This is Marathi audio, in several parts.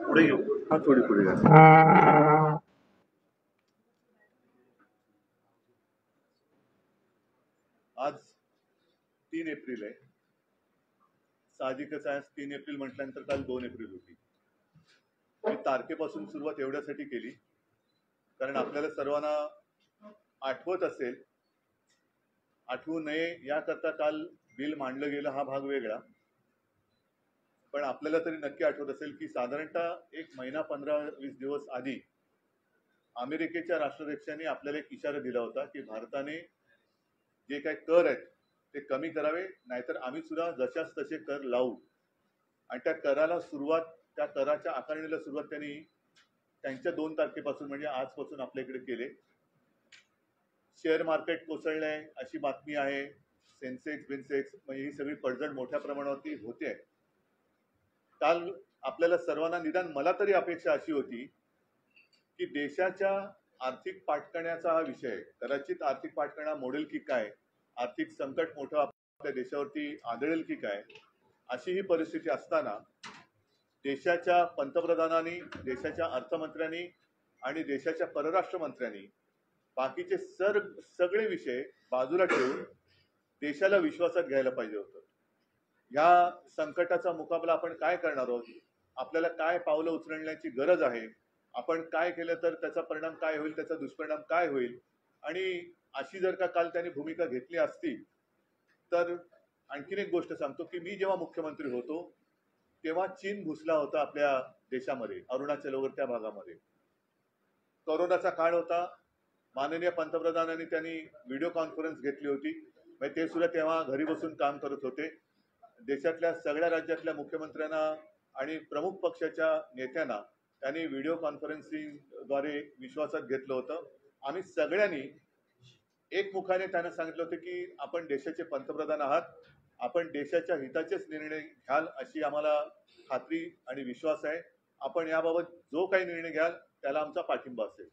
पुढे येऊ हा थोडी पुढे आज 3 एप्रिल आहे. साहजिकच आहे 3 एप्रिल म्हटल्यानंतर काल 2 एप्रिल होती. मी तारखेपासून सुरुवात एवढ्यासाठी केली कारण आपल्याला सर्वांना आठवत असेल, आठवू नये याकरता काल बिल मांडलं गेलं हा भाग वेगळा, पण आपल्याला तरी नक्की आठवत असेल की साधारणतः 1 महिना 15-20 दिवस आधी अमेरिकेच्या राष्ट्राध्यक्षांनी आपल्याला एक इशारा दिला होता की भारताने जे काही कर आहेत ते कमी करावे, नाहीतर आम्ही सुद्धा जशाच तसे कर लावू. आणि त्या कराला सुरुवात, त्या कराच्या आकारणीला सुरुवात त्यांनी त्यांच्या 2 तारखेपासून म्हणजे आजपासून आपल्या इकडे केले. शेअर मार्केट कोसळलंय अशी बातमी आहे. सेन्सेक्स बिनसेक्स म्हणजे ही सगळी पडझड मोठ्या प्रमाणावरती होते. काल आपल्याला सर्वांना, निदान मला तरी अपेक्षा अशी होती की देशाच्या आर्थिक पाठकण्याचा हा विषय, कदाचित आर्थिक पाठकणा मोडेल की काय, आर्थिक संकट मोठं आपल्या देशावरती आदळेल की काय, अशी ही परिस्थिती असताना देशाच्या पंतप्रधानांनी, देशाच्या अर्थमंत्र्यांनी आणि देशाच्या परराष्ट्र मंत्र्यांनी बाकीचे सगळे विषय बाजूला ठेवून देशाला विश्वासात घ्यायला पाहिजे होतं. या संकटाचा मुकाबला आपण काय करणार आहोत, आपल्याला काय पावलं उचलण्याची गरज आहे, आपण काय केलं तर त्याचा परिणाम काय होईल, त्याचा दुष्परिणाम काय होईल, आणि अशी जर का काल त्यांनी भूमिका घेतली असती तर आणखीन एक गोष्ट सांगतो की मी जेव्हा मुख्यमंत्री होतो तेव्हा चीन घुसला होता आपल्या देशामध्ये, अरुणाचल वगैरे त्या भागामध्ये. कोरोनाचा काळ होता. माननीय पंतप्रधानांनी त्यांनी व्हिडिओ कॉन्फरन्स घेतली होती, म्हणजे ते सुद्धा तेव्हा घरी बसून काम करत होते. देशातल्या सगळ्या राज्यातल्या मुख्यमंत्र्यांना आणि प्रमुख पक्षाच्या नेत्यांना त्यांनी व्हिडिओ कॉन्फरन्सिंगद्वारे विश्वासात घेतलं होतं. आम्ही सगळ्यांनी एकमुखाने त्यांना सांगितलं होतं की आपण देशाचे पंतप्रधान आहात, आपण देशाच्या हिताचेच निर्णय घ्याल अशी आम्हाला खात्री आणि विश्वास आहे. आपण याबाबत जो काही निर्णय घ्याल त्याला आमचा पाठिंबा असेल.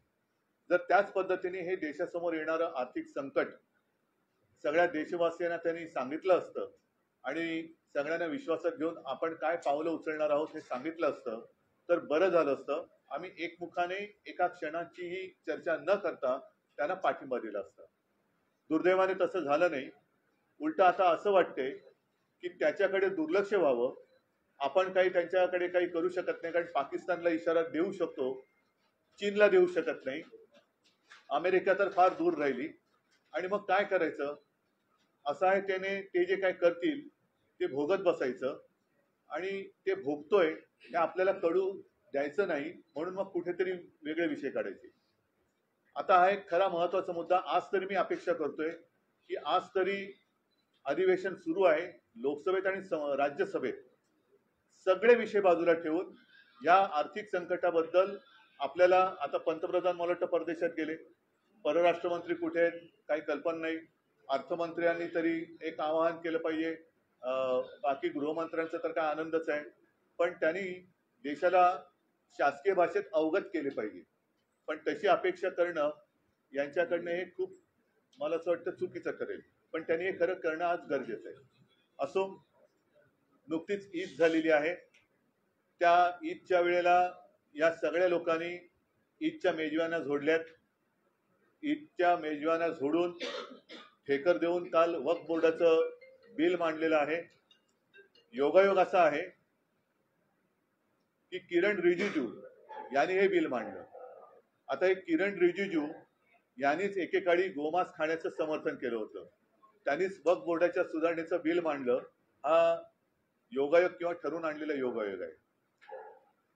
जर त्याच पद्धतीने हे देशासमोर येणारं आर्थिक संकट सगळ्या देशवासियांना त्यांनी सांगितलं असतं आणि सगळ्यांना विश्वासात घेऊन आपण काय पावलं उचलणार आहोत हे सांगितलं असतं तर बरं झालं असतं. आम्ही एकमुखाने एका क्षणाचीही चर्चा न करता त्यांना पाठिंबा दिला असता. दुर्दैवाने तसं झालं नाही. उलट आता असं वाटतंय की त्याच्याकडे दुर्लक्ष व्हावं. आपण काही त्यांच्याकडे काही करू शकत नाही, कारण पाकिस्तानला इशारा देऊ शकतो, चीनला देऊ शकत नाही, अमेरिका तर फार दूर राहिली. आणि मग काय करायचं, असं आहे त्याने ते जे काय करतील ते भोगत बसायचं आणि ते भोगतोय हे आपल्याला कळू द्यायचं नाही, म्हणून मग कुठेतरी वेगळे विषय काढायचे. आता हा एक खरा महत्वाचा मुद्दा. आज तरी मी अपेक्षा करतोय की आज तरी अधिवेशन सुरू आहे लोकसभेत आणि राज्यसभेत, सगळे विषय बाजूला ठेवून या आर्थिक संकटाबद्दल आपल्याला, आता पंतप्रधान मला वाटतं परदेशात गेले, परराष्ट्र मंत्री कुठे आहेत काही कल्पना नाही, अर्थमंत्र्यांनी तरी एक आवाहन केलं पाहिजे, बाकी गृहमंत्र्यांचा तर काय आनंदच आहे, पण त्यांनी देशाला शासकीय भाषेत अवगत केले पाहिजे. पण तशी अपेक्षा करणं यांच्याकडनं हे खूप, मला असं वाटतं, चुकीचं करेल. पण त्यांनी हे खरं करणं आज गरजेचं आहे. असो, नुकतीच ईद झालेली आहे. त्या ईदच्या वेळेला या सगळ्या लोकांनी ईदच्या मेजवान्या झोडल्यात. ईदच्या मेजवान्या झोडून ठेकर देऊन काल वक्फ बोर्डाचं बिल मांडलेलं आहे. योगायोग असा आहे की किरण रिजिजू यांनी हे बिल मांडलं. आता हे किरण रिजिजू यांनीच एकेकाळी गोमांस खाण्याचं समर्थन केलं होतं, त्यांनीच वक्फ बोर्डाच्या सुधारणेचं बिल मांडलं. हा योगायोग किंवा ठरवून आणलेला योगायोग आहे.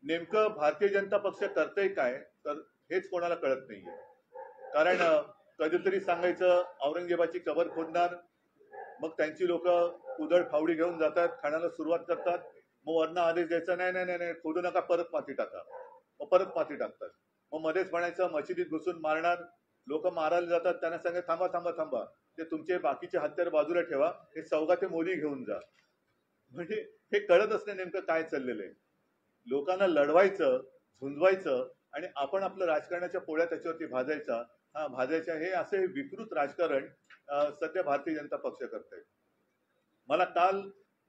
नेमकं भारतीय जनता पक्ष करतंय काय तर हेच कोणाला कळत नाहीये. कारण कधीतरी सांगायचं औरंगजेबाची कबर खोदणार, मग त्यांची लोक उधळ फावडी घेऊन जातात, खाण्याला सुरुवात करतात, मग वरनं आदेश द्यायचा नाही नाही नाही खोदू नका, परत माती टाका, मग परत माती टाकतात. मग मध्येच म्हणायचं मशिदीत घुसून मारणार, लोक मारायला जातात, त्यांना सांगा थांबा थांबा थांबा, ते तुमचे बाकीचे हत्यार बाजूला ठेवा, हे सौगाते मोदी घेऊन जा. म्हणजे हे कळतच नाही नेमकं काय चाललेलं आहे. लोकांना लढवायचं, झुंजवायचं आणि आपण आपलं राजकारणाच्या पोळ्या त्याच्यावरती भाजायच्या, हे असे विकृत राजकारण सध्या भारतीय जनता पक्ष करत आहे. मला काल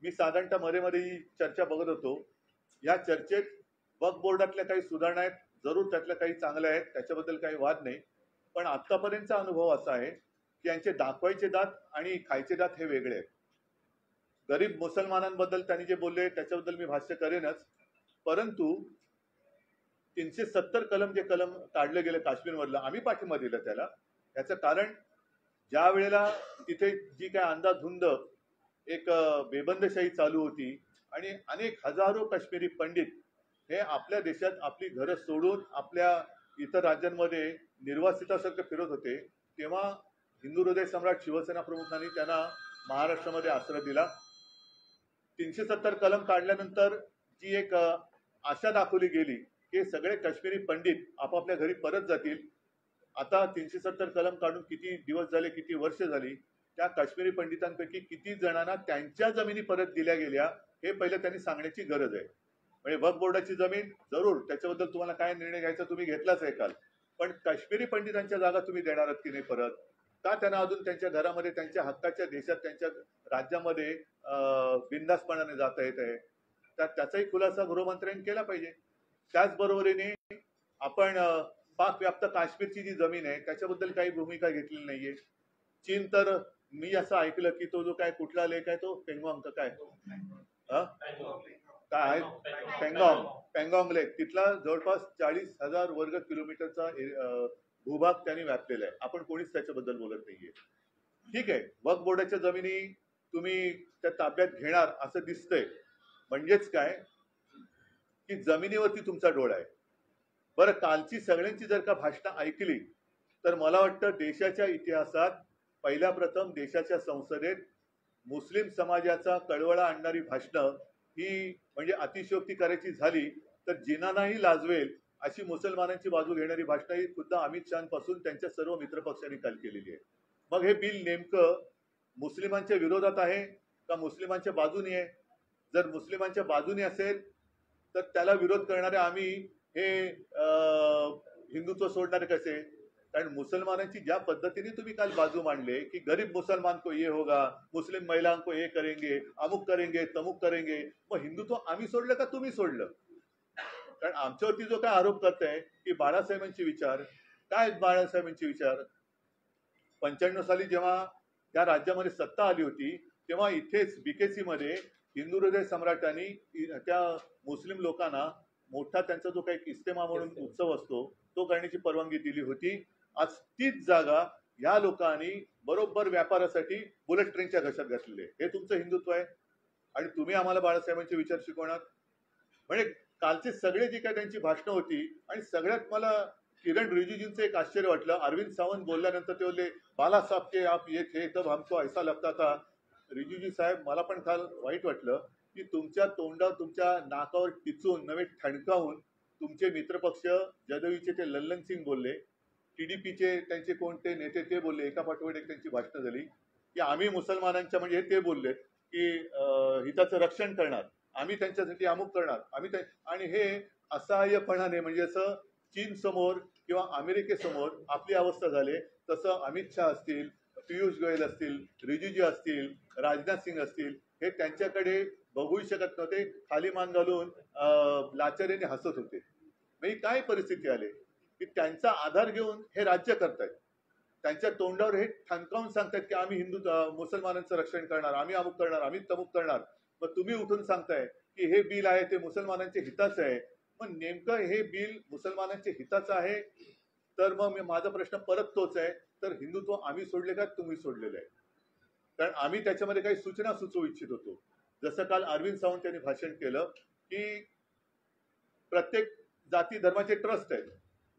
मी साधारणतः मध्ये ही चर्चा बघत होतो. या चर्चेत वक्फ बोर्डातल्या काही सुधारणा आहेत, जरूर त्यातल्या काही चांगल्या आहेत, त्याच्याबद्दल काही वाद नाही. पण आतापर्यंतचा अनुभव असा आहे की यांचे दाखवायचे दात आणि खायचे दात हे वेगळे आहेत. गरीब मुसलमानांबद्दल त्यांनी जे बोलले त्याच्याबद्दल मी भाष्य करेनच, परंतु 370 कलम जे कलम काढले गेले काश्मीरमधलं, आम्ही पाठिंबा दिला त्याला. याचं कारण ज्या वेळेला तिथे जी काय अंधाधुंद एक बेबंदशाही चालू होती आणि अनेक हजारो काश्मीरी पंडित हे आपल्या देशात आपली घरं सोडून आपल्या इतर राज्यांमध्ये निर्वासितासारखं फिरत होते, तेव्हा हिंदू हृदय सम्राट शिवसेना प्रमुखांनी त्यांना महाराष्ट्रामध्ये आश्रय दिला. 370 कलम काढल्यानंतर जी एक आशा दाखवली गेली की सगळे काश्मीरी पंडित आपापल्या घरी परत जातील. आता 370 कलम काढून किती दिवस झाले, किती वर्ष झाली, त्या काश्मीरी पंडितांपैकी किती जणांना त्यांच्या जमिनी परत दिल्या गेल्या हे पहिलं त्यांनी सांगण्याची गरज आहे. म्हणजे वक्फ बोर्डाची जमीन जरूर त्याच्याबद्दल तुम्हाला काय निर्णय घ्यायचा तुम्ही घेतलाच आहे काल, पण काश्मीरी पंडितांच्या जागा तुम्ही देणार आहात की नाही परत? का त्यांना अजून त्यांच्या घरामध्ये, त्यांच्या हक्काच्या देशात, त्यांच्या राज्यामध्ये बिनधास्तपणाने जाता येत आहे? त्याचाही खुलासा गृहमंत्र्यांनी केला पाहिजे. त्याचबरोबरीने आपण पाक व्याप्त काश्मीरची जी जमीन आहे त्याच्याबद्दल काही भूमिका घेतलेली नाहीये. चीन तर मी असं ऐकलं की तो जो काय कुठला लेक आहे तो पेंगॉंग काय काय पेंगॉंग लेक, तिथला जवळपास 40,000 वर्ग किलोमीटरचा भूभाग त्यांनी व्यापलेला आहे. आपण कोणीच त्याच्याबद्दल बोलत नाहीये. ठीक आहे, वक्फ बोर्डाच्या जमिनी तुम्ही त्या ताब्यात घेणार असं दिसतंय, म्हणजेच काय की जमिनीवरती तुमचा डोळा आहे. बरं, कालची सगळ्यांची जर का भाषणं ऐकली तर मला वाटतं देशाच्या इतिहासात पहिल्या प्रथम देशाच्या संसदेत मुस्लिम समाजाचा कळवळा आणणारी भाषणं ही म्हणजे अतिशयोक्ती करायची झाली तर जिनानाही लाजवेल अशी मुसलमानांची बाजू घेणारी भाषणं ही खुद्द अमित शहापासून त्यांच्या सर्व मित्रपक्षांनी काल केलेली आहे. मग हे बिल नेमकं मुस्लिमांच्या विरोधात आहे का मुस्लिमांच्या बाजूने आहे? जर मुस्लिमांच्या बाजूने असेल तर त्याला विरोध करणारे आम्ही हे हिंदुत्व सोडणारे कसे? कारण मुसलमानांची ज्या पद्धतीने तुम्ही काल बाजू मांडले की गरीब मुसलमान को ये होगा, मुस्लिम महिलाओं को ये करेंगे, अमुक करेंगे, तमुक करेंगे, मग हिंदुत्व आम्ही सोडलं का तुम्ही सोडलं? कारण आमच्यावरती जो काय आरोप करताय की बाळासाहेबांचे विचार, काय बाळासाहेबांचे विचार? 95 साली जेव्हा त्या राज्यामध्ये सत्ता आली होती तेव्हा इथेच बीकेसी मध्ये हिंदू हृदय सम्राटांनी त्या मुस्लिम लोकांना मोठा त्यांचा जो काही इस्तेमा म्हणून उत्सव असतो तो करण्याची परवानगी दिली होती. आज तीच जागा या लोकांनी बरोबर व्यापारासाठी बुलेट ट्रेनच्या घशात घातलेली आहे. हे तुमचं हिंदुत्व आहे आणि तुम्ही आम्हाला बाळासाहेबांचे विचार शिकवणार? म्हणजे कालचे सगळे जी काय त्यांची भाषणं होती, आणि सगळ्यात मला किरण रिजिजूंचं एक आश्चर्य वाटलं. अरविंद सावंत बोलल्यानंतर ते बोलले बालासाहेब के आप ये थे तब हमको ऐसा लगता था. रिजिजू साहेब, मला पण काल वाईट वाटलं की तुमच्या तोंडावर, तुमच्या नाकावर टिचून नव्हे ठणकावून तुमचे मित्रपक्ष जदवीचे ते लल्लन सिंग बोलले, टीडीपीचे त्यांचे कोणते नेते ते बोलले, एका पाठोपाठ एक त्यांची भाषणं झाली की आम्ही मुसलमानांच्या, म्हणजे ते बोलले की हिताचं रक्षण करणार, आम्ही त्यांच्यासाठी अमुक करणार, आम्ही आणि हे असहाय्यपणाने म्हणजे असं चीन समोर किंवा अमेरिकेसमोर आपली अवस्था झाली. तसं अमित शहा असतील, पियुष गोयल असतील, रिजिजू असतील, राजनाथ सिंग असतील, हे त्यांच्याकडे बघूही शकत नव्हते, खाली मान घालून लाचारीने हसत होते. म्हणजे काय परिस्थिती आली की त्यांचा आधार घेऊन हे राज्य करतायत. त्यांच्या तोंडावर हे ठणकावून सांगतायत की आम्ही हिंदू मुसलमानांचं रक्षण करणार, आम्ही अमुक करणार, आम्ही तमुक करणार. मग तुम्ही उठून सांगताय की हे बिल आहे ते मुसलमानांच्या हिताचं आहे. मग नेमकं हे बिल मुसलमानांच्या हिताचं आहे तर मग माझा प्रश्न परत तोच आहे, तर हिंदुत्व आम्ही सोडले का तुम्ही सोडलेलं आहे? कारण आम्ही त्याच्यामध्ये काही सूचना सुचवू इच्छित होतो. जसं काल अरविंद सावंत यांनी भाषण केलं की प्रत्येक जाती धर्माचे ट्रस्ट आहेत,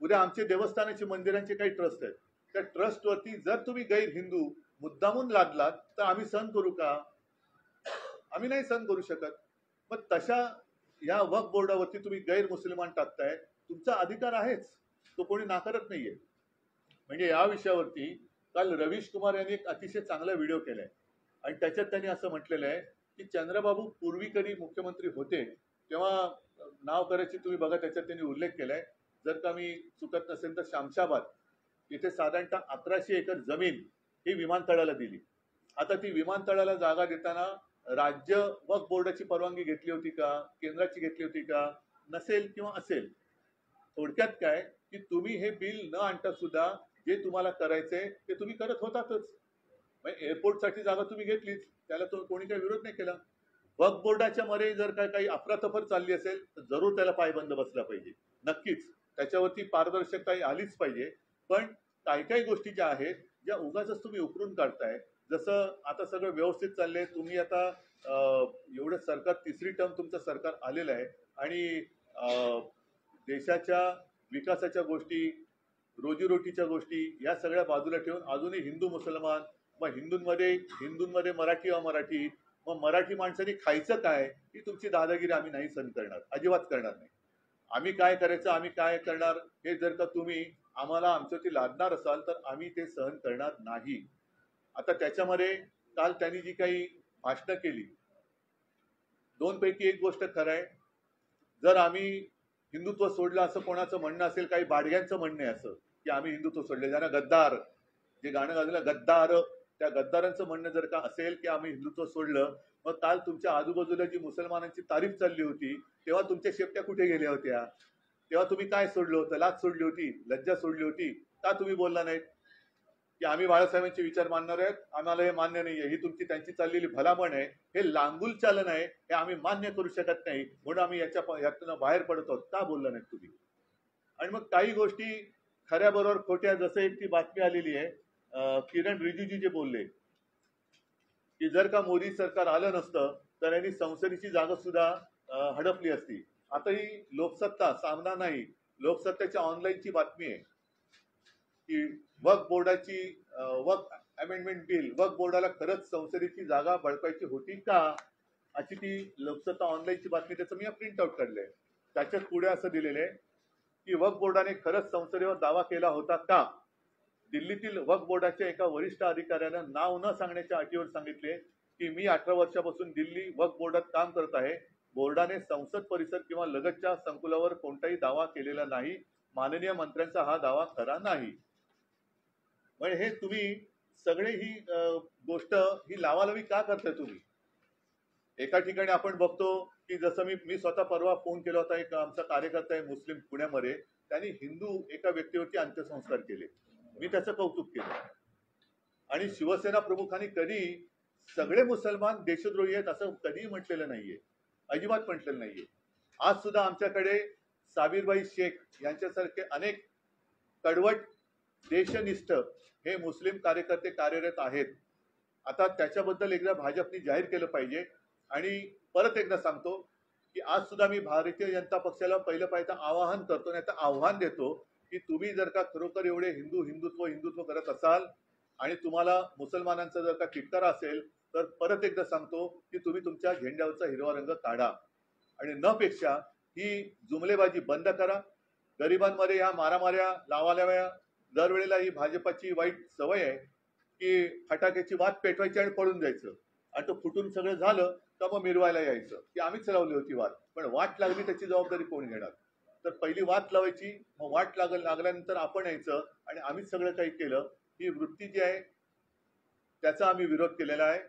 उद्या आमचे देवस्थानाचे मंदिरांचे काही ट्रस्ट आहेत, त्या ट्रस्टवरती जर तुम्ही गैर हिंदू मुद्दामून लादलात तर आम्ही सहन करू का? आम्ही नाही सहन करू शकत. मग तशा या वक्फ बोर्डावरती तुम्ही गैर मुसलमान टाकताय, तुमचा अधिकार आहेच, तो कोणी नाकारत नाहीये. म्हणजे या विषयावरती काल रवीश कुमार यांनी एक अतिशय चांगला व्हिडिओ केलाय आणि त्याच्यात त्यांनी असं म्हटलेलं आहे की चंद्रबाबू पूर्वी कधी मुख्यमंत्री होते तेव्हा नाव करायची तुम्ही बघा, त्याच्यात त्यांनी उल्लेख केलाय, जर का मी चुकत नसेल तर शामशाबाद इथे साधारणतः 1100 एकर जमीन ही विमानतळाला दिली. आता ती विमानतळाला जागा देताना राज्य वक्फ बोर्डाची परवानगी घेतली होती का, केंद्राची घेतली होती का, नसेल किंवा असेल. थोडक्यात काय की तुम्ही हे बिल न आणता सुद्धा जे तुम्हाला करायचंय ते तुम्ही करत होतातच. एअरपोर्टसाठी जागा तुम्ही घेतलीच, त्याला तो कोणी काही विरोध नाही केला. वक्फ बोर्डाच्या मध्ये जर काही अफरातफर चालली असेल तर जरूर त्याला पायबंद बसला पाहिजे, नक्कीच त्याच्यावरती पारदर्शकता आलीच पाहिजे. पण काही काही गोष्टी ज्या आहेत ज्या उगाच तुम्ही उकरून काढताय, जसं आता सगळं व्यवस्थित चाललंय, तुम्ही आता एवढं सरकार तिसरी टर्म तुमचं सरकार आलेलं आहे आणि देशाच्या विकासाच्या गोष्टी, रोजीरोटीच्या गोष्टी या सगळ्या बाजूला ठेवून अजूनही हिंदू मुसलमान, मग हिंदूंमध्ये मराठी अमराठी, मग मराठी माणसांनी खायचं काय, ही तुमची दादागिरी आम्ही नाही सहन करणार, अजिबात करणार नाही. आम्ही काय करायचं, आम्ही काय करणार, हे जर का तुम्ही आम्हाला आमच्यावरती लादणार असाल तर आम्ही ते सहन करणार नाही. आता त्याच्यामध्ये काल त्यांनी जी काही भाषणं केली, दोनपैकी एक गोष्ट खरं आहे, जर आम्ही हिंदुत्व सोडलं असं कोणाचं म्हणणं असेल, काही बाडग्यांचं म्हणणं आहे असं की आम्ही हिंदुत्व सोडले, ज्यांना गद्दार जे गाणं गाजलं गद्दार, त्या गद्दारांचं म्हणणं जर का असेल की आम्ही हिंदुत्व सोडलं, मग काल तुमच्या आजूबाजूला जी मुसलमानांची तारीफ चालली होती तेव्हा तुमच्या शेपट्या कुठे गेल्या होत्या? तेव्हा तुम्ही काय सोडलं होतं? लाज सोडली होती, लज्जा सोडली होती का? तुम्ही बोलला नाहीत की आम्ही बाळासाहेबांचे विचार मानणार आहेत, आम्हाला हे मान्य नाहीये, ही तुमची त्यांची चाललेली भलामण आहे, हे लांगुल चालन आहे, हे आम्ही मान्य करू शकत नाही, म्हणून आम्ही यातून बाहेर पडत आहोत, का बोलला नाहीत तुम्ही? आणि मग काही गोष्टी खऱ्या बरोबर खोट्या, जसं एक ती बातमी आलेली आहे, किरण रिजिजू जे बोलले की जर का मोदी सरकार आलं नसतं तर यांनी संसदेची जागा सुद्धा हडपली असती. आता ही लोकसत्ता सामना नाही, लोकसत्तेच्या ऑनलाईनची बातमी आहे की वक्फ बोर्डाची वक्फ अमेंडमेंट बिल, वक्फ बोर्डाला खरंच संसदेची जागा बळकायची होती का, अशी ती लोकसत्ता ऑनलाईनची बातमी, त्याचं मी प्रिंट आउट काढलंय. त्याच्यात पुढे असं दिलेलं आहे की वक्फ बोर्डाने खरंच संसदेवर दावा केला होता का. दिल्लीतील वक्फ बोर्डाच्या एका वरिष्ठ अधिकाऱ्यानं नाव न सांगण्याच्या अटीवर सांगितले की मी 18 वर्षापासून दिल्ली वक्फ बोर्डात काम करत आहे, बोर्डाने संसद परिसर किंवा लगतच्या संकुलावर कोणताही दावा केलेला नाही, माननीय मंत्र्यांचा हा दावा खरा नाही. म्हणजे हे तुम्ही सगळे ही गोष्ट ही लावालावी का करताय तुम्ही? एका ठिकाणी आपण बघतो की जसं मी स्वतः परवा फोन केला होता, एक आमचा कार्यकर्ता आहे मुस्लिम पुण्यामध्ये, त्यांनी हिंदू एका व्यक्तीवरती अंत्यसंस्कार केले, मी त्याचं कौतुक केलं. आणि शिवसेना प्रमुखांनी कधी सगळे मुसलमान देशद्रोही आहेत असं कधीही म्हटलेलं नाहीये, अजिबात म्हटलेलं नाहीये. आज सुद्धा आमच्याकडे साबीरबाई शेख यांच्यासारखे अनेक कडवट देशनिष्ठ हे मुस्लिम कार्यकर्ते कार्यरत आहेत. आता त्याच्याबद्दल एकदा भाजपने जाहीर केलं पाहिजे. आणि परत एकदा सांगतो की आज सुद्धा मी भारतीय जनता पक्षाला पहिलं पाहिजे आवाहन करतो, नाही तर आव्हान देतो की तुम्ही जर का खरोखर एवढे हिंदुत्व करत असाल आणि तुम्हाला मुसलमानांचा जर का तिटकारा असेल तर परत एकदा सांगतो की तुम्ही तुमच्या झेंड्यावरचा हिरवा रंग काढा आणि न पेक्षा ही जुमलेबाजी बंद करा. गरिबांमध्ये ह्या मारामाऱ्या लावालाव्या, दरवेळेला ही भाजपाची वाईट सवय आहे की फटाक्याची वाट पेटवायची आणि पळून जायचं, आणि तो फुटून सगळं झालं तर मग मिरवायला यायचं की आम्हीच लावली होती वाट. पण वाट लागली त्याची जबाबदारी कोण घेणार? तर पहिली वाट लावायची, मग वाट लागल्यानंतर आपण यायचं आणि आम्हीच सगळं काही केलं. ही वृत्ती जी आहे त्याचा आम्ही विरोध केलेला आहे.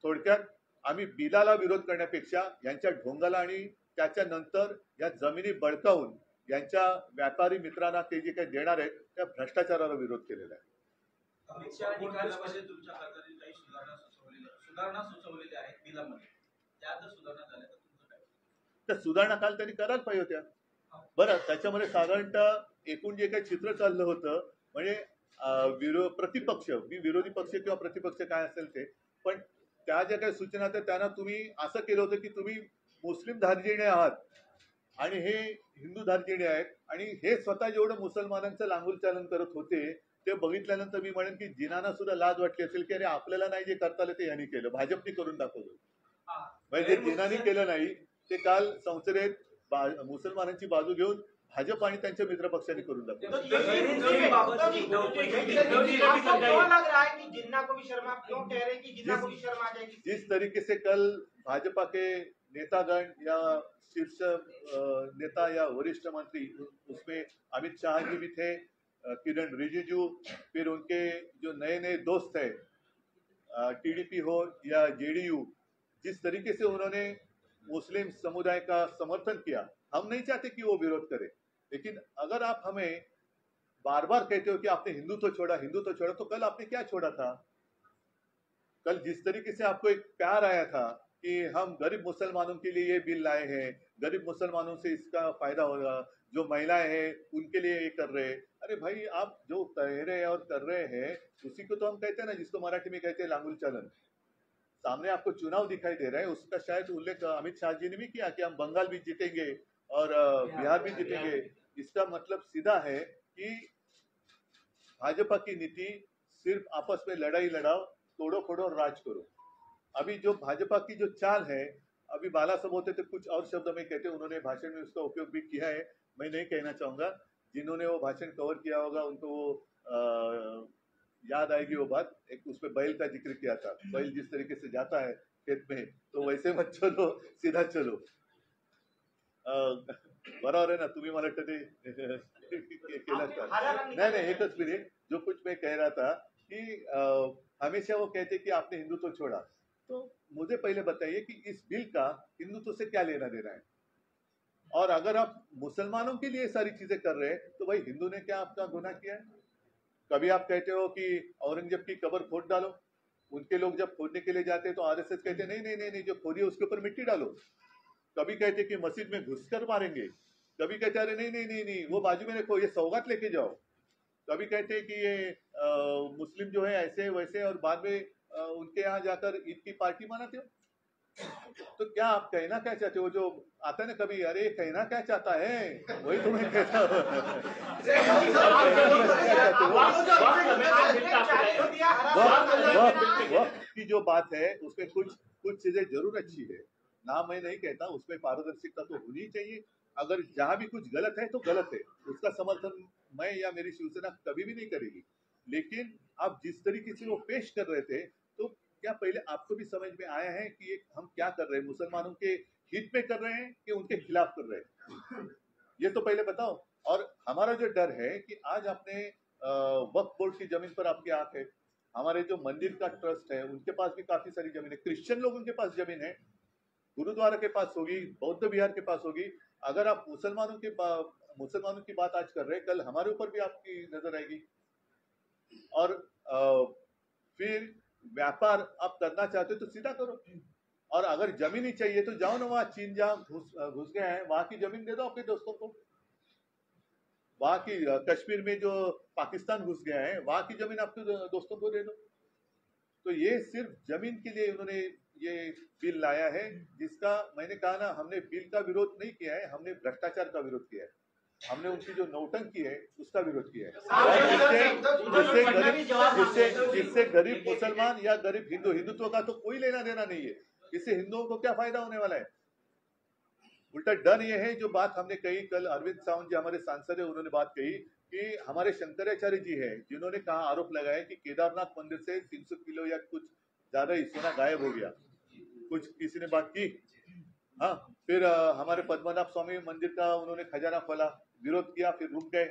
थोडक्यात आम्ही बिलाला विरोध करण्यापेक्षा यांच्या ढोंगाला आणि त्याच्यानंतर या जमिनी बळकावून यांच्या व्यापारी मित्रांना ते जे काही देणार आहेत त्या भ्रष्टाचाराला विरोध केलेला आहे. अमित शहा निकालामध्ये तुमच्या खात्याने काही सुधारणा सुचवलेल्या आहेत बिलामध्ये, त्या जर सुधारणा झाल्या तर तुमचं काय? त्या सुधारणा काल त्यांनी करायला पाहिजे होत्या. बरं, त्याच्यामध्ये साधारणतः एकूण जे काही चित्र चाललं होतं म्हणजे प्रतिपक्ष, मी विरोधी पक्ष किंवा प्रतिपक्ष काय असेल ते, पण त्या ज्या काही सूचना होत्या त्यांना तुम्ही असं केलं होतं की तुम्ही मुस्लिम धार्जिणे आहात आणि हे हिंदू धार्जिणे आहेत, आणि हे स्वतः जेवढं मुसलमानांचं लांगुल चालन करत होते ते बघितल्यानंतर मी म्हणेन की जिनांना सुद्धा लाज वाटली असेल की अरे आपल्याला नाही जे करता आलं ते यांनी केलं, भाजपने करून दाखवलं. म्हणजे जे जिनांनी केलं नाही ते काल संसदेत मुसलमानांची बाजू घेऊन भाजप आणि त्यांच्या मित्रपक्षांनी करून दाखवलं. जिस तरीके से कल भाजपा के नेतागण या शीर्ष नेता या वरिष्ठ मंत्री, उसमें अमित शाह जी भी थे, किरण रिजिजू, फिर उनके जो नए नए दोस्त है टीडीपी हो या जेडीयू, जिस तरीके से उन्होंने मुस्लिम समुदाय का समर्थन किया, हम नहीं चाहते कि वो विरोध करे, लेकिन अगर आप हमें बार बार कहते हो कि आपने हिंदुत्व छोड़ा, हिंदुत्व छोड़ा, तो कल आपने क्या छोड़ा था? कल जिस तरीके से आपको एक प्यार आया था कि हम गरीब मुसलमानों के लिए ये बिल लाए हैं, गरीब मुसलमानों से इसका फायदा होगा, जो महिलाएं हैं उनके लिए ये कर रहे हैं। अरे भाई, आप जो कह रहे हैं और कर रहे हैं उसी को तो हम कहते हैं ना, जिसको मराठी में कहते हैं लांगुल चालन। सामने आपको चुनाव दिखाई दे रहा है, उसका शायद उल्लेख अमित शाह जी ने भी किया कि हम बंगाल भी जीतेंगे और बिहार भी जीतेंगे। इसका मतलब सीधा है कि भाजपा की नीति सिर्फ आपस में लड़ाई लड़ाओ, तोड़ो फोड़ो और राज करो। अभी जो भाजपा की जो चाल है, अभी बाला साहब होते तो कुछ और शब्द में कहते, उन्होंने भाषण में उसका उपयोग भी किया है, मैं नहीं कहना चाहूंगा। जिन्होंने वो भाषण कवर किया होगा उनको वो याद आएगी वो बात। एक उसमें बैल का जिक्र किया था, बैल जिस तरीके से जाता है खेत में, तो वैसे मत चलो, सीधा चलो। बरोबर आहे ना, तुम्ही मला वाटतं ते केलं का? नहीं, एकच मिनिट, जो कुछ मैं कह रहा था कि हमेशा वो कहते कि आपने हिंदुत्व छोड़ा, तो मुझे पहले बताइए कि इस बिल का हिंदुत्व से क्या लेना देना है? और अगर आप मुसलमानों के लिए सारी चीजें कर रहे हैं, तो भाई हिंदू ने क्या आपका गुनाह किया है? कभी आप कहते हो कि औरंगजेब की कब्र खोद डालो, उनके लोग जब खोदने के लिए जाते हैं तो आरएसएस कहते नहीं नहीं नहीं नहीं, जो खोदी है उसके ऊपर मिट्टी डालो। कभी कहते कि मस्जिद में घुसकर मारेंगे, कभी कहते अरे नहीं नहीं नहीं नहीं, वो बाजू में रखो, ये सौगात लेके जाओ। कभी कहते कि ये मुस्लिम जो है ऐसे वैसे, और बाद में उनके यहाँ जाकर ईद की पार्टी मनाते हो। तो क्या आप कहना क्या चाहते हो? जो आता है ना कभी, अरे कहना क्या चाहता है, वही तुम्हें कहता वक्त की जो बात है उसमें कुछ कुछ चीजें जरूर अच्छी है ना, मैं नहीं कहता, उसमें पारदर्शिता तो होनी चाहिए। अगर जहां भी कुछ गलत है तो गलत है, उसका समर्थन मैं या मेरी शिवसेना कभी भी नहीं करेगी। लेकिन आप जिस तरीके से वो पेश कर रहे थे, तो क्या पहले आपको भी समझ में आया है कि ये हम क्या कर रहे हैं? मुसलमानों के हित में कर रहे हैं कि उनके खिलाफ कर रहे हैं? ये तो पहले बताओ। और हमारा जो डर है कि आज आपने वक्फ बोर्ड की जमीन पर आपकी आंख है, हमारे जो मंदिर का ट्रस्ट है उनके पास भी काफी सारी जमीन है, क्रिश्चियन लोगों के पास जमीन है, गुरुद्वारा के पास होगी, बौद्ध विहार के पास होगी। अगर आप मुसलमानों की बात आज कर रहे हैं, कल हमारे ऊपर भी आपकी नजर आएगी। और फिर व्यापार आप करना चाहते हो तो सीधा करो, और अगर जमीन ही चाहिए तो जाओ ना, वहां चीन जहां घुस गए हैं वहां की जमीन दे दो अपने दोस्तों को। वहां की कश्मीर में जो पाकिस्तान घुस गया है वहां की जमीन आपके दोस्तों को दे दो। तो ये सिर्फ जमीन के लिए उन्होंने ये बिल लाया है, जिसका मैंने कहा ना, हमने बिल का विरोध नहीं किया है, हमने भ्रष्टाचार का विरोध किया है, हमने उनकी जो नौटंकी है उसका विरोध किया है। जिससे गरीब मुसलमान या गरीब हिंदुत्व का तो कोई लेना देना नहीं है। इससे हिंदुओं को क्या फायदा होने वाला है? उल्टा डर ये है, जो बात हमने कही कल, अरविंद सावंत जी हमारे सांसद है, उन्होंने बात कही कि हमारे शंकराचार्य जी है जिन्होंने कहा, आरोप लगाया कि केदारनाथ मंदिर से 300 किलो या कुछ ज्यादा ही सोना गायब हो गया, कुछ किसी ने बात की। हाँ, फिर हमारे पद्मनाभ स्वामी मंदिर का उन्होंने खजाना खोला, विरोध किया, फिर रुक गए।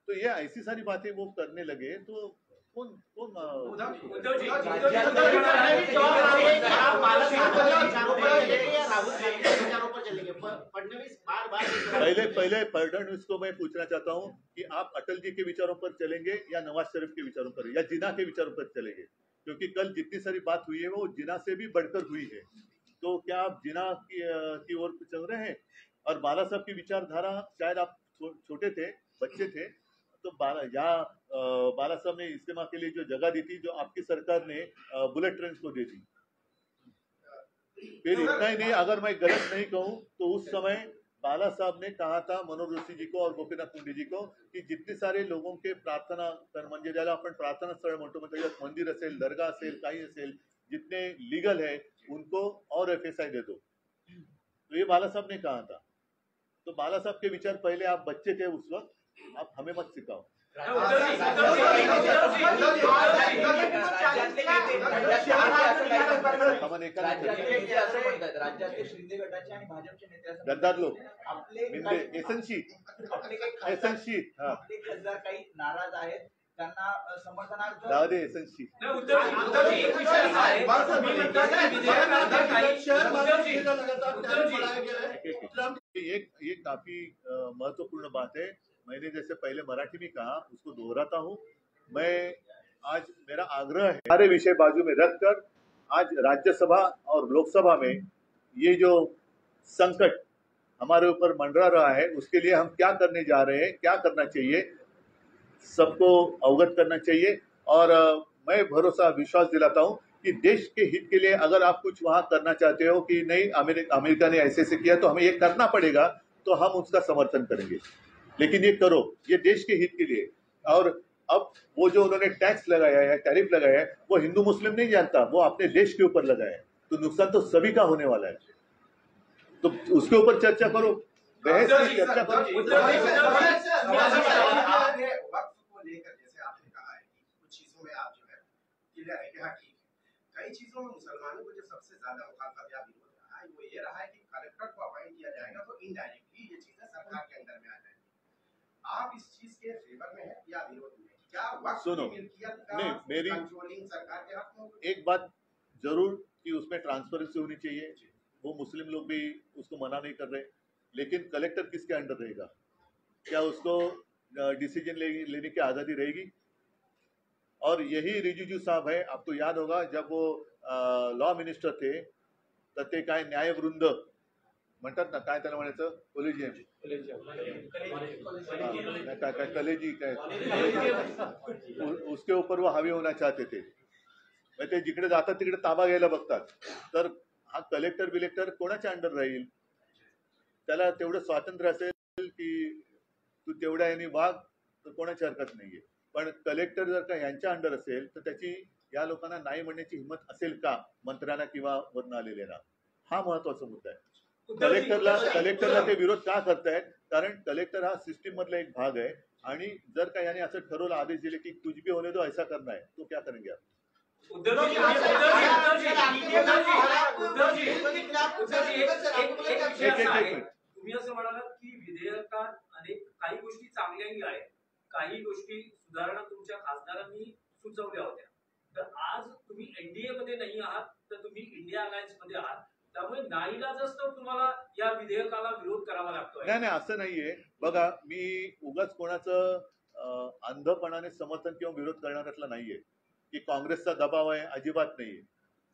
तो ये ऐसी सारी बातें वो करने लगे, तो कौन कौन पहले फडणवीस को मैं पूछना चाहता हूँ कि आप अटल जी के विचारों पर चलेंगे या नवाज शरीफ के विचारों पर, या जिना के विचारों पर चलेंगे? क्योंकि कल जितनी सारी बात हुई है वो जिना से भी बढ़कर हुई है। तो क्या आप जिना की ओर चल रहे हैं? और बाला साहब की विचारधारा, शायद आप छोटे थे, बच्चे थे, तो बाला साहब ने इस्तेमा के लिए जो जगह दी थी, जो आपकी सरकार ने बुलेट ट्रेन को दे दी। फिर इतना ही नहीं, अगर मैं गलत नहीं कहूं तो उस समय बाला साहब ने कहा था मनोहर जोशी जी को और गोपीनाथ मुंडे जी को कि जितने सारे लोगों के प्रार्थना म्हणजे ज्याला आपण प्रार्थना स्थळ म्हणतो, मतलब मंदिर असेल, दरगाह असेल, काही असेल, जितने लीगल है उनको और एफएसआई दे दो। तो ये बाला साहब ने कहा था। तो बाला साहब के विचार, पहले आप बच्चे थे उस वक्त, आप हमें मत सिखाओ। गद्दार लोक आपले खासदार काही नाराज आहेत, त्यांना समर्थनार्थ जाऊ दे एसएनसी. नाही, उद्धवजी, एक विषय असा आहे, तुम्ही म्हणता की विधेयकानंतर काही उद्धवजी, ये काफी महत्वपूर्ण बात है. मैंने जैसे पहले मराठी में कहा उसको दोहराता हूँ. मैं आज मेरा आग्रह है सारे विषय बाजू में रखकर आज राज्यसभा और लोकसभा में ये जो संकट हमारे ऊपर मंडरा रहा है उसके लिए हम क्या करने जा रहे हैं, क्या करना चाहिए, सबको अवगत करना चाहिए. और मैं भरोसा विश्वास दिलाता हूं कि देश के हित के लिए अगर आप कुछ वहां करना चाहते हो कि नहीं अमेरिका ने ऐसे से किया तो हमें ये करना पड़ेगा, तो हम उसका समर्थन करेंगे. लेकिन ये करो, ये देश के हित के लिए. और अब वो जो उन्होंने टैक्स लगाया है, टैरिफ लगाया है, वो हिंदू मुस्लिम नहीं जानता, वो अपने देश के ऊपर लगाया है. तो नुकसान तो सभी का होने वाला है. तो उसके ऊपर चर्चा करो, बहस की चर्चा करो. आपने वक्त को लेकर जैसे आपने कहा है कि कुछ चीजों में आप जो है क्लियर है कि हाँ ठीक है, कई चीजों में मुसलमानों को जो सबसे ज्यादा मुखालफत या विरोध रहा है वो ये रहा है कि कलेक्टर को अपॉइंट किया जाएगा तो इनडायरेक्टली ये चीजें सरकार के अंदर में आ जाएगी. आप इस चीज के फेवर में है या विरोध में? क्या वक्त सुनो, की मिल्कियत का नहीं, मेरी कंट्रोलिंग सरकार के हाथ में होगी? एक बात जरूर कि उसमें ट्रांसपेरेंसी होनी चाहिए. वो मुस्लिम लोग भी उसको मना नहीं कर रहे, लेकिन कलेक्टर किसके अंडर रहेगा? क्या उसको डिसीजन लेने की आज़ादी रहेगी? और यही रिजिजू साहब है, आपको याद होगा जब वो लॉ मिनिस्टर थे तर ते काय न्यायवृंद म्हणतात ना, काय त्याला म्हणायचं, कोलेजियम, काय कलेजी काय, उसके ऊपर वो हावी होना चाहते थे. मग ते जिकडे जातात तिकडे ताबा घ्यायला बघतात. तर हा कलेक्टर बिलेक्टर कोणाच्या अंडर राहील? त्याला तेवढं स्वातंत्र्य असेल की तू तेवढ्या यांनी वाघ, तर कोणाची हरकत नाहीये. पण कलेक्टर जर का यांच्या अंडर असेल तर त्याची या लोकांना नाही म्हणण्याची हिंमत असेल का मंत्र्यांना किंवा वरून आलेल्यांना? हा महत्वाचा मुद्दा आहे. कलेक्टरला ते विरोध का करतायत? कारण कलेक्टर हा सिस्टीम मधला एक भाग आहे. आणि जर का याने असं ठरवलं, आदेश दिले की कुछ भी होने दो, ऐसा करना है, तो क्या करेंगे आप? तुम्ही असं म्हणालात की विधेयकात अनेक काही गोष्टी चांगल्याही आहेत, काही गोष्टी सुधारणा तुमच्या खासदारांनी सुचवल्या होत्या. तर आज तुम्ही एनडीए मध्ये नाही आहात, तर तुम्ही इंडिया अलायन्स मध्ये आहात, त्यामुळे नाईलाजास्तव तुम्हाला या विधेयकाला विरोध करावा लागतोय. नाही, असं नाहीये. बघा, मी उगाच कोणाचं अंधपणाने समर्थन किंवा विरोध करणाऱ्यातला नाहीये. की काँग्रेसचा दबाव आहे, अजिबात नाहीये.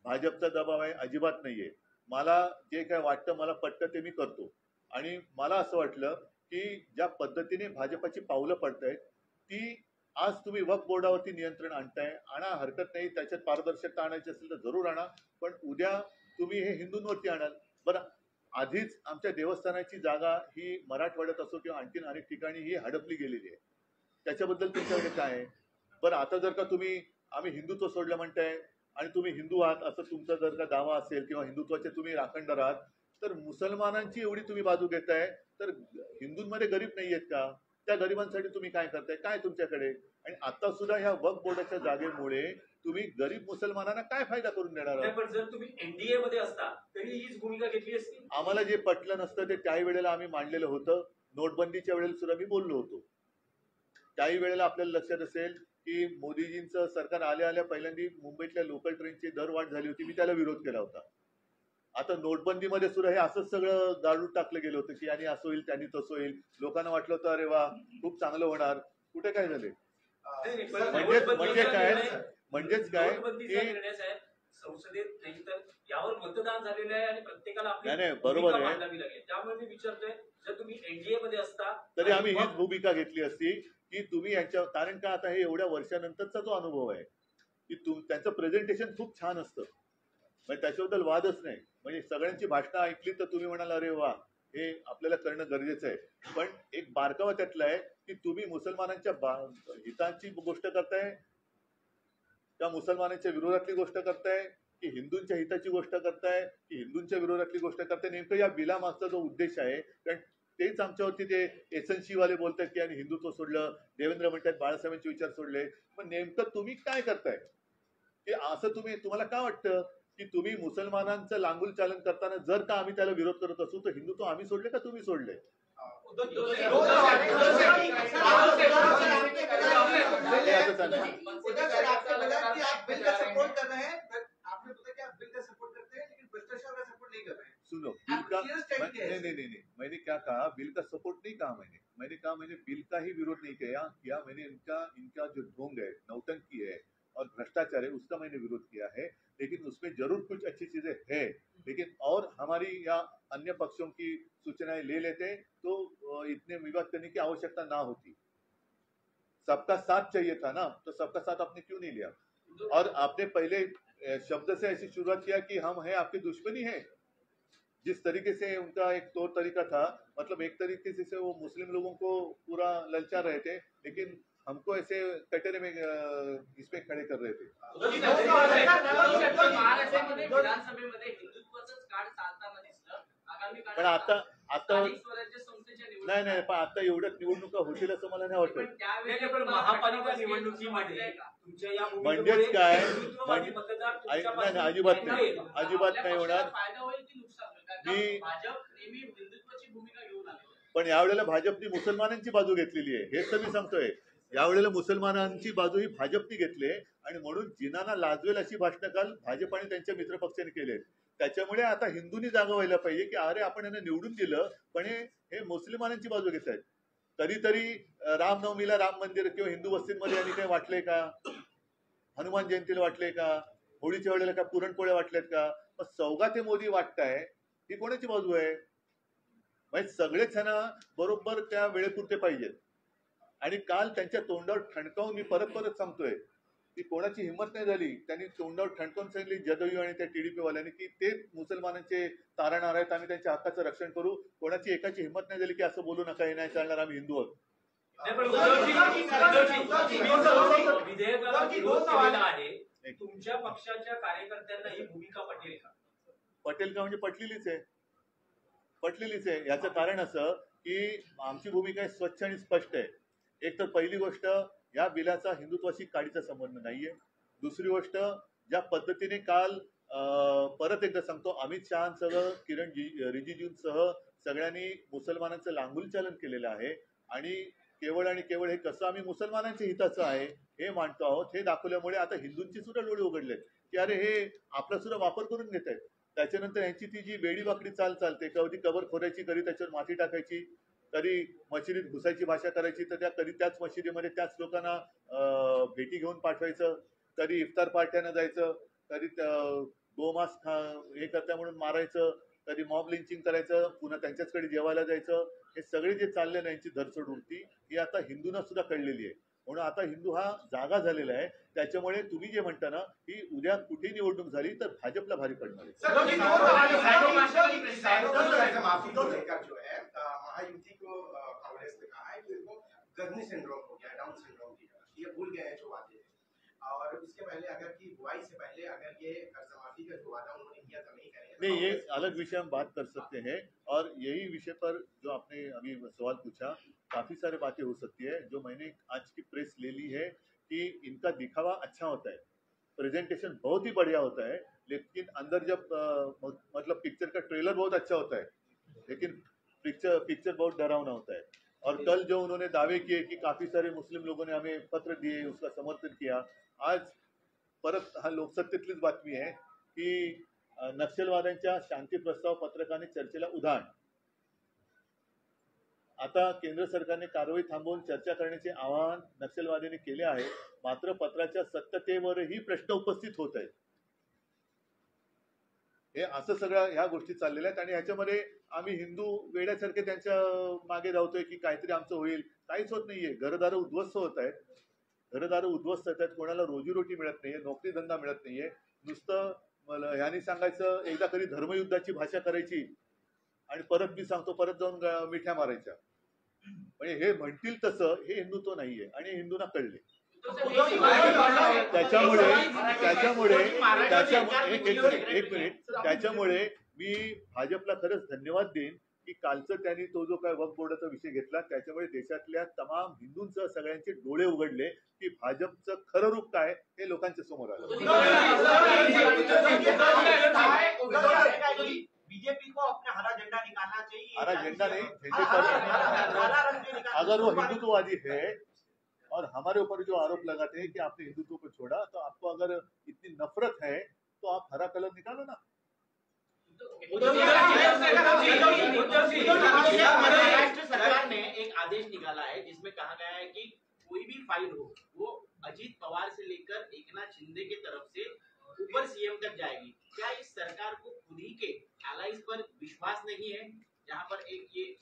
भाजपचा दबाव आहे, अजिबात नाहीये. मला जे काय वाटतं, मला पटतं ते मी करतो. आणि मला असं वाटलं की ज्या पद्धतीने भाजपाची पावलं पडतायत ती, आज तुम्ही वक्फ बोर्डावरती नियंत्रण आणताय, आणा, हरकत नाही. त्याच्यात पारदर्शकता आणायची असेल तर जरूर आणा, पण उद्या तुम्ही हे हिंदूंवरती आणाल. बरं, आधीच आमच्या देवस्थानाची जागा ही मराठवाड्यात असो किंवा आणखीन अनेक ठिकाणी ही हडपली गेलेली आहे. त्याच्याबद्दल तुमच्याकडे काय आहे? बरं, आता जर का तुम्ही आम्ही हिंदुत्व सोडलं म्हणताय आणि तुम्ही हिंदू आहात असं तुमचा जर का दावा असेल किंवा हिंदुत्वाचे तुम्ही राखणदार आहात, तर मुसलमानांची एवढी तुम्ही बाजू घेताय, तर हिंदूंमध्ये गरीब नाही आहेत का? त्या गरिबांसाठी तुम्ही काय करताय? काय तुमच्याकडे? आणि आता सुद्धा ह्या वक्फ बोर्डाच्या जागेमुळे तुम्ही गरीब मुसलमानांना काय फायदा करून देणार आहात? पण जर तुम्ही एनडीए मध्ये असता तरी हीच भूमिका घेतली असती. आम्हाला जे पटलं नसतं ते त्याही वेळेला आम्ही मांडलेलं होतं. नोटबंदीच्या वेळेला सुद्धा मी बोललो होतो. त्याही वेळेला आपल्याला लक्षात असेल की मोदीजींचं सरकार आल्या पहिल्यांदा मुंबईतल्या लोकल ट्रेनची दरवाढ झाली होती, मी त्याला विरोध केला होता. आता नोटबंदीमध्ये सुद्धा हे असंच सगळं गाडून टाकलं गेलं होतं की आणि असं होईल, त्यांनी तसं होईल. लोकांना वाटलं होतं अरे वा खूप चांगलं होणार. कुठे काय झाले? म्हणजेच काय की संसदेत नाही तर यावर मतदान झालेलं आहे आणि प्रत्येकाला नाही, बरोबर आहे. त्यामुळे मी विचारतोय, जर तुम्ही एनडीए मध्ये असता तरी आम्ही हीच भूमिका घेतली असती की तुम्ही यांच्या, कारण का आता हे एवढ्या वर्षानंतरचा जो अनुभव आहे की त्यांचं प्रेझेंटेशन खूप छान असतं, म्हणजे त्याच्याबद्दल वादच नाही. म्हणजे सगळ्यांची भाषणं ऐकली तर तुम्ही म्हणाल अरे वा हे आपल्याला करणं गरजेचं आहे. पण एक बारकावा त्यातला आहे की तुम्ही मुसलमानांच्या हितांची गोष्ट करताय का मुसलमानांच्या विरोधातली गोष्ट करताय की हिंदूंच्या हिताची गोष्ट करताय की हिंदूंच्या विरोधातली गोष्ट करताय? नेमकं या बिलामागचा जो उद्देश आहे, कारण तेच आमच्यावरती ते एसएनसी वाले बोलतात की आणि हिंदुत्व सोडलं, देवेंद्र म्हणतात बाळासाहेबांचे विचार सोडले. पण नेमकं तुम्ही काय करताय की असं तुम्हाला काय वाटतं की तुम्ही मुसलमानांचं लांगुल चालन करताना जर का आम्ही त्याला विरोध करत असू तर हिंदुत्व आम्ही सोडले का तुम्ही सोडले? सुनो, बिल का नहीं, मैंने क्या कहा, बिल का सपोर्ट नहीं कहा मैंने कहा मैंने बिल का ही विरोध नहीं किया मैंने इनका जो ढोंग है, नौटंकी है और भ्रष्टाचार है, उसका मैंने विरोध किया है। लेकिन उसमें जरूर कुछ अच्छी चीजें है, लेकिन और हमारी या अन्य पक्षों की सूचनाएं ले लेते तो इतने विवाद करने की आवश्यकता ना होती। सबका साथ चाहिए था ना, तो सबका साथ आपने क्यों नहीं लिया? और आपने पहले शब्द से ऐसी शुरुआत किया कि हम हैं आपके दुश्मनी है। जिस तरीके से उनका एक तौर तरीका था, मतलब एक तरीके से वो मुस्लिम लोगों को पूरा ललचा रहे थे, लेकिन हमको ऐसे कटोरे में इसमें खड़े कर रहे थे। पण आता नाही पण आता एवढ्यात निवडणुका होतील असं मला नाही वाटत। पण महापालिका निवडणुकीमध्ये तुमच्या या म्हणजेच काय, राष्ट्रवादी मतदार तुमच्या नाही पासून अजिबात नाही वेगळे अजिबात नाही होणार। फायदा होईल की नुकसान होईल? कारण मी- का भाजप नेहमी हिंदुत्वाची भूमिका घेऊन आले। पण यावेळेला भाजपने मुसलमानांची बाजू घेतलेली आहे, हेच तर मी सांगतोय। यावेळेला मुसलमानांची बाजू ही भाजपने घेतली आणि म्हणून जिनांना लाजवेल अशी भाषणं काल भाजप आणि त्यांच्या मित्रपक्षाने केले। त्याच्यामुळे आता हिंदूंनी जागा व्हायला पाहिजे की अरे आपण यांना निवडून दिलं, पण हे मुस्लिमानांची बाजू घेत आहेत। कधीतरी रामनवमीला राम मंदिर किंवा हिंदू वस्तींमध्ये यांनी काही वाटलंय का? हनुमान जयंतीला वाटले का? होळीच्या वेळेला का पुरणपोळ्या वाटल्यात का? मग सौगाते मोदी वाटताय, ही कोणाची बाजू आहे? म्हणजे सगळेच जण बरोबर त्या वेळेपुरते पाहिजेत। आणि काल त्यांच्या तोंडावर ठणकावून मी परत सांगतोय की कोणाची हिंमत नाही झाली, त्यांनी तोंडावर ठणकावून सांगितली जदयू आणि त्या टीडीपी वाल्यांनी की ते मुसलमानांचे तारणहार आहेत, आम्ही त्यांच्या हक्काचं रक्षण करू। कोणाची एकाची हिंमत नाही झाली की असं बोलू नका, हे नाही चालणार, आम्ही हिंदू आहोत। विधेयकाला विरोध केलेला आहे, तुमच्या पक्षाच्या कार्यकर्त्यांना ही भूमिका पटेल का? पटेल का म्हणजे पटलेलीच आहे। याचं कारण असं की आमची भूमिका स्वच्छ आणि स्पष्ट आहे। एक तर पहिली गोष्ट, या बिलाचा हिंदुत्वाशी काडीचा संबंध नाहीये। दुसरी गोष्ट, ज्या पद्धतीने काल परत एकदा सांगतो, अमित शहांसह किरण रिजिजूंसह सगळ्यांनी मुसलमानांचं लांगुलचालन केलेलं आहे आणि केवळ हे कसं आम्ही मुसलमानांच्या हिताचं आहे हे मांडतो आहोत, हे दाखवल्यामुळे आता हिंदूंची सुद्धा डोळे उघडलेत की अरे हे आपला सुद्धा वापर करून घेत आहेत। त्याच्यानंतर यांची ती जी वेडी वाकडी चालते, कधी कबर खोरायची, कधी त्याच्यावर माती टाकायची, कधी मशिदीत घुसायची भाषा करायची, तर कधी त्याच मशिदीमध्ये त्याच लोकांना भेटी घेऊन पाठवायचं, कधी इफ्तार पार्ट्यानं जायचं, कधी गोमांस हे करता म्हणून मारायचं, कधी मॉब लिंचिंग करायचं, पुन्हा त्यांच्याचकडे जेवायला जायचं। हे सगळे जे चालले ना, यांची धरसोड उडती ही आता हिंदूंना सुद्धा कळलेली आहे। म्हणून आता हिंदू हा जागा झालेला आहे। त्याच्यामुळे तुम्ही जे म्हणता ना की उद्या कुठे निवडणूक झाली तर भाजपला भारी पडणार आहे। महायुति को कांग्रेस ने कहा है कि उनको गजनी सिंड्रोम हो गया, डाउन सिंड्रोम की तरह, ये भूल गए हैं जो वादे थे। और उसके पहले अगर की बुआई से पहले अगर ये कर्जमाफी का जो वादा उन्होंने किया था नहीं करेंगे, नहीं, ये अलग विषय हम बात कर सकते हैं। और यही विषय पर जो आपने अभी सवाल पूछा, काफी सारी बातें हो सकती है। जो मैंने आज की प्रेस ले ली है कि इनका दिखावा अच्छा होता है, प्रेजेंटेशन बहुत ही बढ़िया होता है, लेकिन अंदर जब मतलब पिक्चर का ट्रेलर बहुत अच्छा होता है, लेकिन पिक्चर बहुत डरावना होता है। और कल जो उन्होंने दावे किए कि काफी सारे मुस्लिम लोगों ने हमें पत्र दिए, उसका समर्थन किया, आज परत हा लोकसत्तेतलीच बातमी आहे की नक्षलवाद्यांच्या शांती प्रस्ताव पत्रकाने चर्चेला उधाण। आता केंद्र सरकारने कारवाई थांबवून चर्चा करण्याचे आवाहन नक्षलवाद्यांनी केले आहे, मात्र पत्राच्या सत्यतेवरही प्रश्न उपस्थित होत आहेत। हे असं सगळं ह्या गोष्टी चाललेल्या आहेत आणि ह्याच्यामध्ये आम्ही हिंदू वेड्यासारखे त्यांच्या मागे धावतोय की काहीतरी आमचं होईल, काहीच होत नाहीये। घरदार उद्ध्वस्त होत आहेत, कोणाला रोजीरोटी मिळत नाहीये, नोकरी धंदा मिळत नाहीये। नुसतं ह्यांनी सांगायचं एकदा कधी धर्मयुद्धाची भाषा करायची आणि परत मी सांगतो परत जाऊन मिठ्या मारायच्या। म्हणजे हे म्हणतील तसं हे हिंदुत्व नाहीये आणि हिंदूंना कळले। त्याच्यामुळे मी भाजपला खरंच धन्यवाद देईन की कालचं त्यांनी तो जो काय वक्फ बोर्डाचा विषय घेतला, त्याच्यामुळे देशातल्या तमाम हिंदूंसह सगळ्यांचे डोळे उघडले की भाजपचं खरं रूप काय हे लोकांच्या समोर आलं। बीजेपी को अपना हरा झंडा निकालना चाहिए। हरा झंडा नहीं, झंडे हरा रंग पर निकालना। अगर वो हिंदुत्ववादी है और हमारे ऊपर जो आरोप लगाते हैं कि आपने हिंदुत्व को छोड़ा, तो आपको अगर इतनी नफरत है तो आप हरा कलर निकालो ना। महाराष्ट्र सरकार ने एक आदेश निकाला है जिसमें कहा गया है कि कोई भी फाइल हो वो अजीत पवार से लेकर एकनाथ शिंदे के तरफ से ऊपर सीएम तक जाएगी। क्या इस सरकार को खुद ही के एलाइज पर विश्वास नहीं है, जहां पर एक ये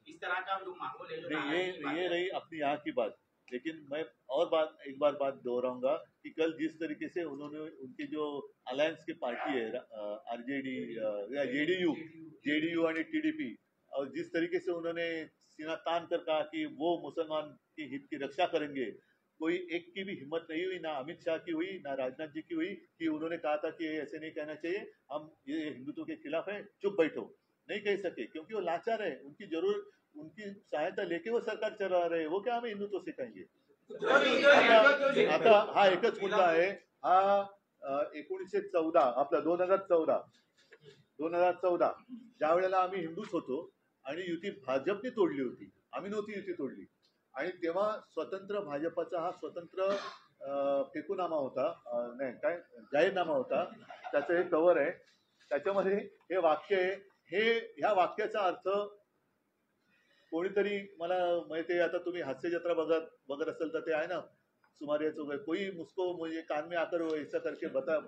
इस तरह का जो माहौल है जो नहीं, ये रही अपनी यहाँ की बात। लेकिन मैं और एक बार बात दोहराऊंगा कि कल जिस तरीके से उन्होंने उनकी जो अलायंस की पार्टी है आरजेडी या जेडीयू और टीडीपी, और जिस तरीके से उन्होंने सीना तान कर कहा कि वो मुसलमान के हित की रक्षा करेंगे, कोई एक की भी हिम्मत नहीं हुई, ना अमित शाह की हुई, ना राजनाथ जी की हुई, कि उन्होंने कहा था कि ऐसे नहीं कहना चाहिए, हम ये हिंदुत्व के खिलाफ है, चुप बैठो। नहीं कह सके क्योंकि वो लाचार है, उनकी सहायता लेके वो सरकार चला रहे हैं, वो क्या हमें हिंदुत्व सिखाएंगे। आता हा एकच मुद्दा आहे, हा 1914 आपला 2014 ज्या वेळेला आम्ही हिंदूच होतो आणि युती भाजपने तोडली होती, आम्ही नव्हती युती तोडली, आणि तेव्हा स्वतंत्र भाजपाचा हा स्वतंत्र फेकूनामा होता, नाही काय जाहीरनामा होता, त्याचं हे कव्हर आहे, त्याच्यामध्ये हे वाक्य आहे, ह्या वाक्याचा अर्थ कोणीतरी मला माहिती, आता तुम्ही हास्य जत्रा बघत असेल तर ते आहे ना, सुमारे कोई मुझको मुझे कान में आकर ऐसा करके बता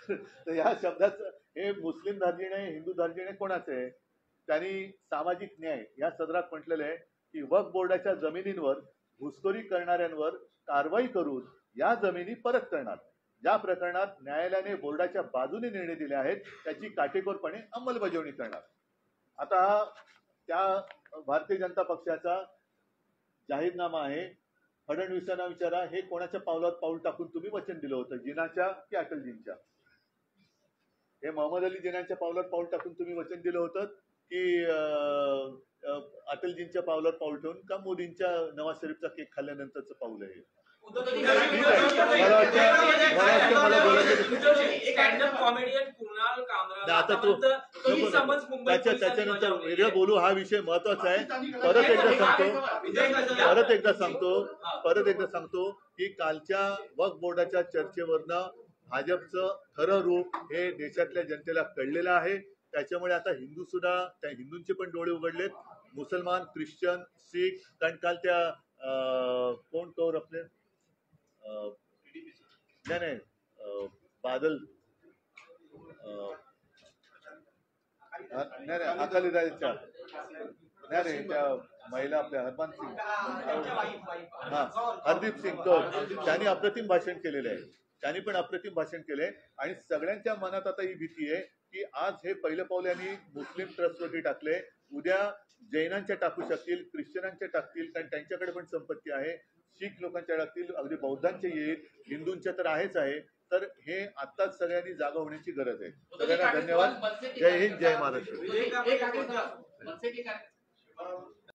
तर या शब्दाचं हे मुस्लिम धार्जिणे हिंदू धार्जिणे कोणाचे आहे? त्यांनी सामाजिक न्याय या सदरात म्हटलेलं आहे की वक्फ बोर्डाच्या जमिनींवर घुसखोरी करणाऱ्यांवर कारवाई करून या जमिनी परत करणार, ज्या प्रकरणात न्यायालयाने बोर्डाच्या बाजूने निर्णय दिले आहेत त्याची काटेकोरपणे अंमलबजावणी करणार। आता त्या भारतीय जनता पक्षाचा जाहीरनामा आहे, फडणवीसांना विचारा हे कोणाच्या पावलावर पाऊल टाकून तुम्ही वचन दिलं होतं, जिनाच्या की अटलजींच्या? हे मोहम्मद अली जिनाच्या पावलावर पाऊल टाकून तुम्ही वचन दिलं होतं की अटलजींच्या पावलावर पाऊल ठेवून, का मोदींच्या नवाज शरीफचा केक खाल्ल्यानंतरचं पाऊल आहे? स्टँडअप कॉमेडियन कुणाल कामरा, आता त्याच्यानंतर वेगळं बोलू, हा विषय महत्वाचा आहे। परत एकदा सांगतो की कालच्या वक्फ बोर्डाच्या चर्चेवरनं भाजपचं खरं रूप हे देशातल्या जनतेला कळलेलं आहे। त्याच्यामुळे आता हिंदू सुद्धा, त्या हिंदूंचे पण डोळे उघडलेत, मुसलमान, ख्रिश्चन, शीख, कारण काल त्या कोण कौर आपले नाही बादल नाही अकालीदळच्या नाही त्या महिला आपल्या हरदीप सिंग कौर, त्यांनी अप्रतिम भाषण केलेलं आहे, त्यांनी पण अप्रतिम भाषण केलंय, आणि सगळ्यांच्या मनात आता ही भीती आहे की आज हे पहिलं पाऊल यांनी मुस्लिम ट्रस्टवरती टाकले, उद्या जैनांच्या टाकू शकतील, ख्रिश्चनांच्या टाकतील, कारण त्यांच्याकडे पण संपत्ती आहे, शीख लोकांच्या टाकतील, अगदी बौद्धांचे येईल, हिंदूंच्या तर आहेच आहे। तर हे आत्ताच सगळ्यांनी जागा होण्याची गरज आहे। सगळ्यांना धन्यवाद। जय हिंद, जय महाराष्ट्र।